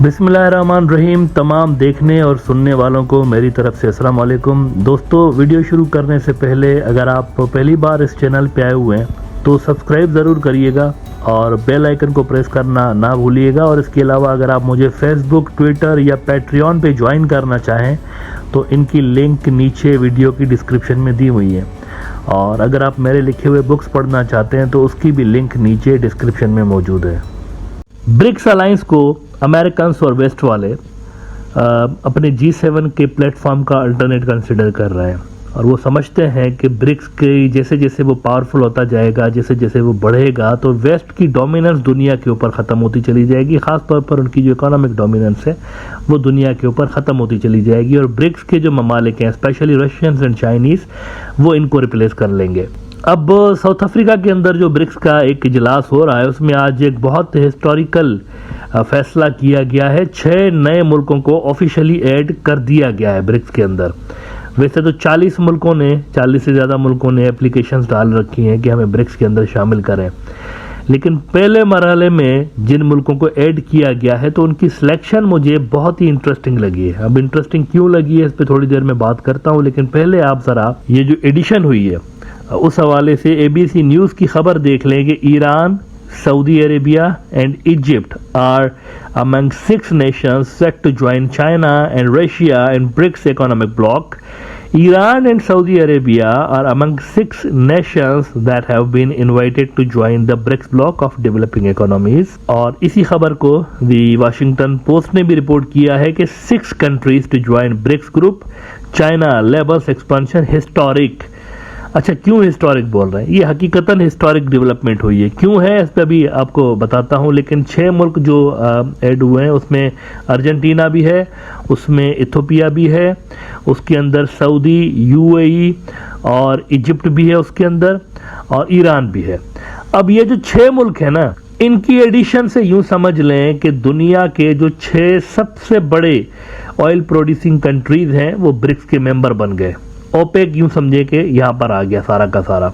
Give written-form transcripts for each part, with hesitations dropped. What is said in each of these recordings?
बिस्मिल्लाहिर्रहमानिर्रहीम। तमाम देखने और सुनने वालों को मेरी तरफ से अस्सलाम वालेकुम। दोस्तों, वीडियो शुरू करने से पहले अगर आप पहली बार इस चैनल पे आए हुए हैं तो सब्सक्राइब ज़रूर करिएगा और बेल आइकन को प्रेस करना ना भूलिएगा। और इसके अलावा अगर आप मुझे फेसबुक, ट्विटर या पैट्रियन पे ज्वाइन करना चाहें तो इनकी लिंक नीचे वीडियो की डिस्क्रिप्शन में दी हुई है। और अगर आप मेरे लिखे हुए बुक्स पढ़ना चाहते हैं तो उसकी भी लिंक नीचे डिस्क्रिप्शन में मौजूद है। ब्रिक्स अलायंस को अमेरिकन और वेस्ट वाले अपने G7 के प्लेटफॉर्म का अल्टरनेट कंसिडर कर रहे हैं और वो समझते हैं कि ब्रिक्स के जैसे जैसे वो पावरफुल होता जाएगा, जैसे जैसे वो बढ़ेगा तो वेस्ट की डोमिनेंस दुनिया के ऊपर ख़त्म होती चली जाएगी। ख़ास तौर पर उनकी जो इकोनॉमिक डोमिनेंस है वो दुनिया के ऊपर ख़त्म होती चली जाएगी और ब्रिक्स के जो ममालिक हैं, स्पेशली रशियंस एंड चाइनीज़, वो इनको रिप्लेस कर लेंगे। अब साउथ अफ्रीका के अंदर जो ब्रिक्स का एक इजलास हो रहा है उसमें आज एक बहुत हिस्टोरिकल फैसला किया गया है। 6 नए मुल्कों को ऑफिशियली ऐड कर दिया गया है ब्रिक्स के अंदर। वैसे तो 40 से ज़्यादा मुल्कों ने एप्लीकेशंस डाल रखी हैं कि हमें ब्रिक्स के अंदर शामिल करें, लेकिन पहले मरहले में जिन मुल्कों को ऐड किया गया है तो उनकी सिलेक्शन मुझे बहुत ही इंटरेस्टिंग लगी है। अब इंटरेस्टिंग क्यों लगी है इस पर थोड़ी देर में बात करता हूँ, लेकिन पहले आप ज़रा ये जो एडिशन हुई है उस हवाले से ABC न्यूज़ की खबर देख लें कि Iran, Saudi Arabia and Egypt are among 6 nations set to join China and Russia in BRICS economic bloc. Iran and Saudi Arabia are among 6 nations that have been invited to join the BRICS bloc of developing economies. और इसी खबर को The Washington Post ने भी report किया है कि 6 countries to join BRICS group. China labels expansion historic. अच्छा, क्यों हिस्टोरिक बोल रहे हैं? ये हकीकतन हिस्टोरिक डेवलपमेंट हुई है। क्यों है इस पर भी आपको बताता हूँ, लेकिन 6 मुल्क जो ऐड हुए हैं उसमें अर्जेंटीना भी है, उसमें इथोपिया भी है, उसके अंदर सऊदी, UAE और इजिप्ट भी है उसके अंदर, और ईरान भी है। अब ये जो 6 मुल्क है ना, इनकी एडिशन से यूं समझ लें कि दुनिया के जो 6 सबसे बड़े ऑयल प्रोड्यूसिंग कंट्रीज हैं वो ब्रिक्स के मेंबर बन गए। ओपेक यूं समझे कि यहाँ पर आ गया सारा का सारा।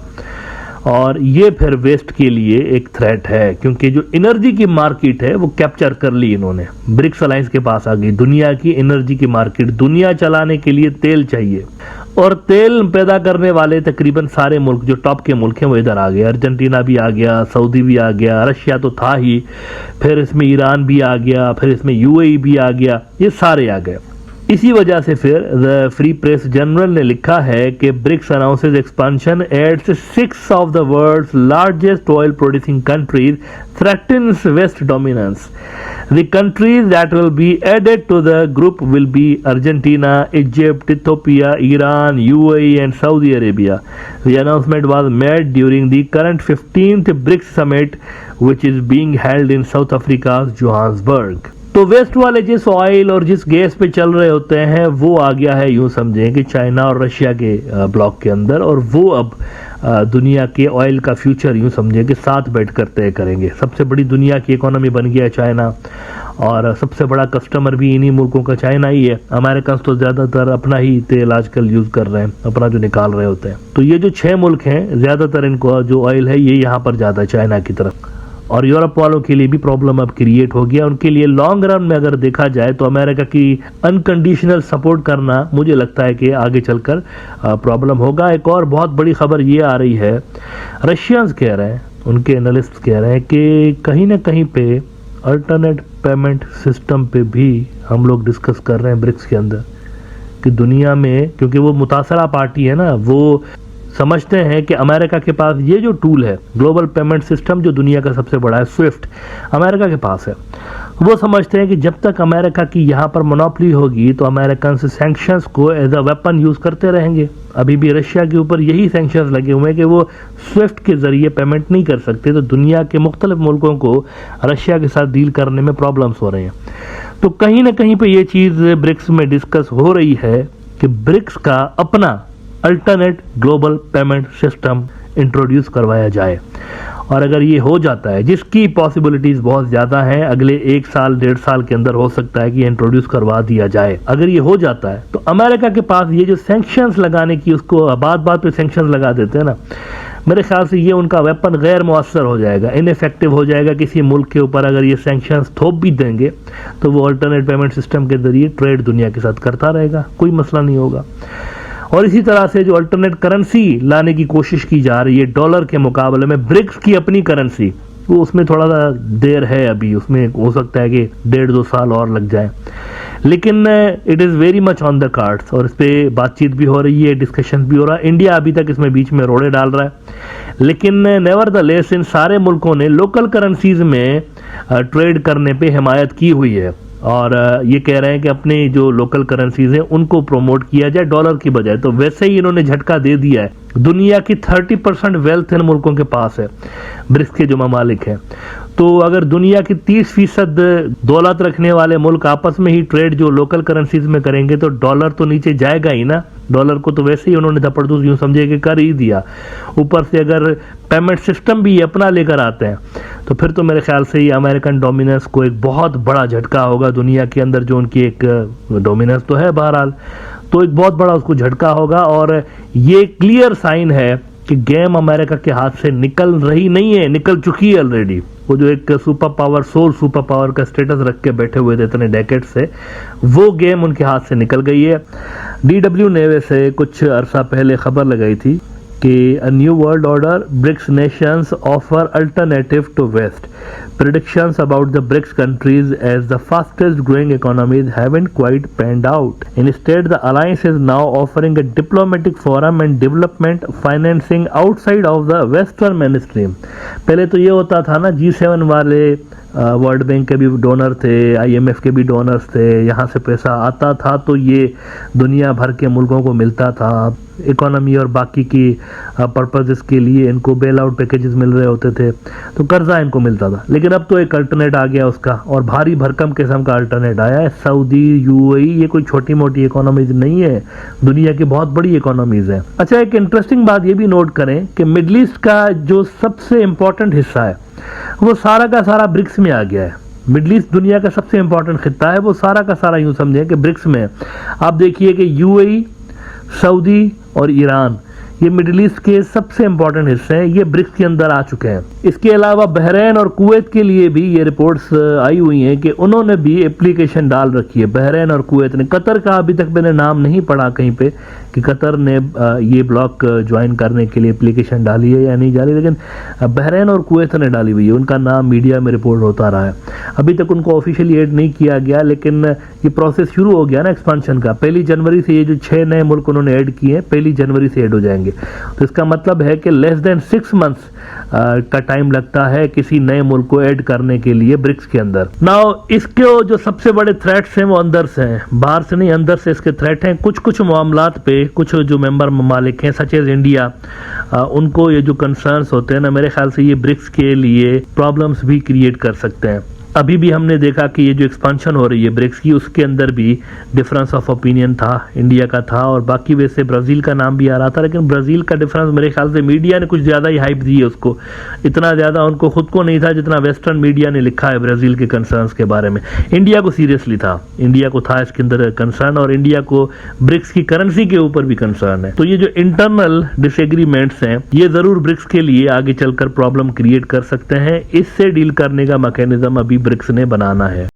और ये फिर वेस्ट के लिए एक थ्रेट है, क्योंकि जो एनर्जी की मार्केट है वो कैप्चर कर ली इन्होंने। ब्रिक्स अलायंस के पास आ गई दुनिया की एनर्जी की मार्केट। दुनिया चलाने के लिए तेल चाहिए और तेल पैदा करने वाले तकरीबन सारे मुल्क जो टॉप के मुल्क हैं वो इधर आ गए। अर्जेंटीना भी आ गया, सऊदी भी आ गया, रशिया तो था ही, फिर इसमें ईरान भी आ गया, फिर इसमें UAE भी आ गया, ये सारे आ गए। इसी वजह से फिर द फ्री प्रेस जर्नल ने लिखा है कि BRICS announces expansion adds 6 of the world's largest oil producing countries threatens West dominance. The countries that will be added to the group will be Argentina, Egypt, Ethiopia, Iran, UAE and Saudi Arabia. The announcement was made during the current 15th BRICS summit which is being held in South Africa's Johannesburg. तो waste वाले जिस oil और जिस gas पे चल रहे होते हैं वो आ गया है, यूं समझें कि चाइना और रशिया के ब्लॉक के अंदर, और वो अब दुनिया के ऑयल का फ्यूचर यूं समझें कि साथ बैठकर तय करेंगे। सबसे बड़ी दुनिया की इकोनॉमी बन गया है चाइना, और सबसे बड़ा कस्टमर भी इन्हीं मुल्कों का चाइना ही है। अमेरिकन तो ज़्यादातर अपना ही तेल आजकल यूज़ कर रहे हैं, अपना जो निकाल रहे होते हैं। तो ये जो 6 मुल्क हैं, ज़्यादातर इनको जो ऑयल है ये यहाँ पर ज़्यादा है चाइना की तरफ, और यूरोप वालों के लिए भी प्रॉब्लम अब क्रिएट हो गया। उनके लिए लॉन्ग रन में अगर देखा जाए तो अमेरिका की अनकंडीशनल सपोर्ट करना मुझे लगता है कि आगे चलकर प्रॉब्लम होगा। एक और बहुत बड़ी खबर ये आ रही है, रशियंस कह रहे हैं, उनके एनालिस्ट कह रहे हैं कि कहीं ना कहीं पे अल्टरनेट पेमेंट सिस्टम पे भी हम लोग डिस्कस कर रहे हैं ब्रिक्स के अंदर, कि दुनिया में, क्योंकि वो मुतासरा पार्टी है ना, वो समझते हैं कि अमेरिका के पास ये जो टूल है, ग्लोबल पेमेंट सिस्टम जो दुनिया का सबसे बड़ा है, स्विफ्ट अमेरिका के पास है। वो समझते हैं कि जब तक अमेरिका की यहाँ पर मोनोपोली होगी तो अमेरिकन से सैंक्शंस को एज अ वेपन यूज़ करते रहेंगे। अभी भी रशिया के ऊपर यही सैंक्शंस लगे हुए हैं कि वो स्विफ्ट के ज़रिए पेमेंट नहीं कर सकते, तो दुनिया के मुख्तलिफ मुल्कों को रशिया के साथ डील करने में प्रॉब्लम्स हो रहे हैं। तो कहीं ना कहीं पर ये चीज़ ब्रिक्स में डिस्कस हो रही है कि ब्रिक्स का अपना alternate global payment system introduce करवाया जाए। और अगर ये हो जाता है, जिसकी पॉसिबिलिटीज़ बहुत ज़्यादा हैं, अगले 1 साल 1.5 साल के अंदर हो सकता है कि इंट्रोड्यूस करवा दिया जाए। अगर ये हो जाता है तो अमेरिका के पास ये जो सैंक्शंस लगाने की, उसको बात बात पे सैंक्शंस लगा देते हैं ना, मेरे ख्याल से ये उनका वेपन गैर मुअस्सर हो जाएगा, इनइफेक्टिव हो जाएगा। किसी मुल्क के ऊपर अगर ये सैंक्शंस थोप भी देंगे तो वो अल्टरनेट पेमेंट सिस्टम के जरिए ट्रेड दुनिया के साथ करता रहेगा, कोई मसला नहीं होगा। और इसी तरह से जो अल्टरनेट करेंसी लाने की कोशिश की जा रही है डॉलर के मुकाबले में, ब्रिक्स की अपनी करेंसी, वो उसमें थोड़ा सा देर है अभी, उसमें हो सकता है कि 1.5-2 साल और लग जाए, लेकिन it is very much on the cards और इस पर बातचीत भी हो रही है, डिस्कशन भी हो रहा है। इंडिया अभी तक इसमें बीच में रोड़े डाल रहा है, लेकिन नेवरदलेस इन सारे मुल्कों ने लोकल करेंसीज में ट्रेड करने पे हिमायत की हुई है और ये कह रहे हैं कि अपने जो लोकल करेंसीज हैं उनको प्रमोट किया जाए डॉलर की बजाय। तो वैसे ही इन्होंने झटका दे दिया है। दुनिया की 30% वेल्थ इन मुल्कों के पास है, ब्रिक्स के जो ममालिक हैं। तो अगर दुनिया की 30% दौलत रखने वाले मुल्क आपस में ही ट्रेड जो लोकल करेंसीज में करेंगे तो डॉलर तो नीचे जाएगा ही ना। डॉलर को तो वैसे ही उन्होंने धपड़दूस यूं समझे कि कर ही दिया, ऊपर से अगर पेमेंट सिस्टम भी अपना लेकर आते हैं तो फिर तो मेरे ख्याल से ये अमेरिकन डोमिनेंस को एक बहुत बड़ा झटका होगा दुनिया के अंदर, जो उनकी एक डोमिनेंस तो है बहरहाल, तो एक बहुत बड़ा उसको झटका होगा। और ये क्लियर साइन है कि गेम अमेरिका के हाथ से निकल रही नहीं है, निकल चुकी है ऑलरेडी। वो जो एक super power, sole super power का स्टेटस रख के बैठे हुए थे इतने डेकेड से, वो गेम उनके हाथ से निकल गई है। DW ने वैसे कुछ अरसा पहले खबर लगाई थी कि a new world order, BRICS nations offer alternative to west, predictions about the BRICS countries as the fastest growing economies haven't quite panned out. Instead, the alliance is now offering a diplomatic forum and development financing outside of the western mainstream. पहले तो ये होता था ना, G7 वाले world bank के भी donor थे, IMF के भी डोनर्स थे, यहाँ से पैसा आता था तो ये दुनिया भर के मुल्कों को मिलता था, इकोनॉमी और बाकी की पर्पसेस के लिए इनको बेल आउट पैकेजेस मिल रहे होते थे, तो कर्जा इनको मिलता था। लेकिन अब तो एक अल्टरनेट आ गया उसका, और भारी भरकम किस्म का अल्टरनेट आया है। सऊदी, UAE, ये कोई छोटी मोटी इकोनॉमीज नहीं है, दुनिया की बहुत बड़ी इकोनॉमीज है। अच्छा, एक इंटरेस्टिंग बात ये भी नोट करें कि मिडल ईस्ट का जो सबसे इंपॉर्टेंट हिस्सा है वो सारा का सारा ब्रिक्स में आ गया है। मिडल ईस्ट दुनिया का सबसे इंपॉर्टेंट खित्ता है, वो सारा का सारा यूं समझें कि ब्रिक्स में है। आप देखिए कि UAE, सऊदी और ईरान, ये मिडिल ईस्ट के सबसे इंपॉर्टेंट हिस्से हैं, ये ब्रिक्स के अंदर आ चुके हैं। इसके अलावा बहरीन और कुवैत के लिए भी ये रिपोर्ट्स आई हुई हैं कि उन्होंने भी एप्लीकेशन डाल रखी है, बहरीन और कुवैत ने। कतर का अभी तक मैंने नाम नहीं पढ़ा कहीं पे कि कतर ने ये ब्लॉक ज्वाइन करने के लिए एप्लीकेशन डाली है या नहीं डाली, लेकिन बहरीन और कुवैत ने डाली हुई है, उनका नाम मीडिया में रिपोर्ट होता रहा है। अभी तक उनको ऑफिशियली ऐड नहीं किया गया, लेकिन ये प्रोसेस शुरू हो गया ना एक्सपांशन का। 1 जनवरी से ये जो 6 नए मुल्क उन्होंने ऐड किए हैं, 1 जनवरी से ऐड हो जाएंगे। तो इसका मतलब है कि लेस देन 6 मंथ्स का टाइम लगता है किसी नए मुल्क को ऐड करने के लिए ब्रिक्स के अंदर। नाउ इसके जो सबसे बड़े थ्रेट्स हैं वो अंदर से हैं, बाहर से नहीं, अंदर से इसके थ्रेट हैं। कुछ मामलात पे कुछ जो मेंबर ममालिक हैं सच एज इंडिया, उनको ये जो कंसर्न्स होते हैं ना, मेरे ख्याल से ये ब्रिक्स के लिए प्रॉब्लम्स भी क्रिएट कर सकते हैं। अभी भी हमने देखा कि ये जो एक्सपांशन हो रही है ब्रिक्स की, उसके अंदर भी डिफरेंस ऑफ ओपिनियन था, इंडिया का था, और बाकी वैसे ब्राज़ील का नाम भी आ रहा था, लेकिन ब्राज़ील का डिफरेंस मेरे ख्याल से मीडिया ने कुछ ज़्यादा ही हाइप दी है उसको। इतना ज़्यादा उनको खुद को नहीं था जितना वेस्टर्न मीडिया ने लिखा है ब्राज़ील के कंसर्न्स के बारे में। इंडिया को सीरियसली था, इंडिया को था इसके अंदर कंसर्न, और इंडिया को ब्रिक्स की करेंसी के ऊपर भी कंसर्न है। तो ये जो इंटरनल डिसएग्रीमेंट्स हैं, ये ज़रूर ब्रिक्स के लिए आगे चलकर प्रॉब्लम क्रिएट कर सकते हैं। इससे डील करने का मैकेनिज्म अभी ब्रिक्स ने बनाना है।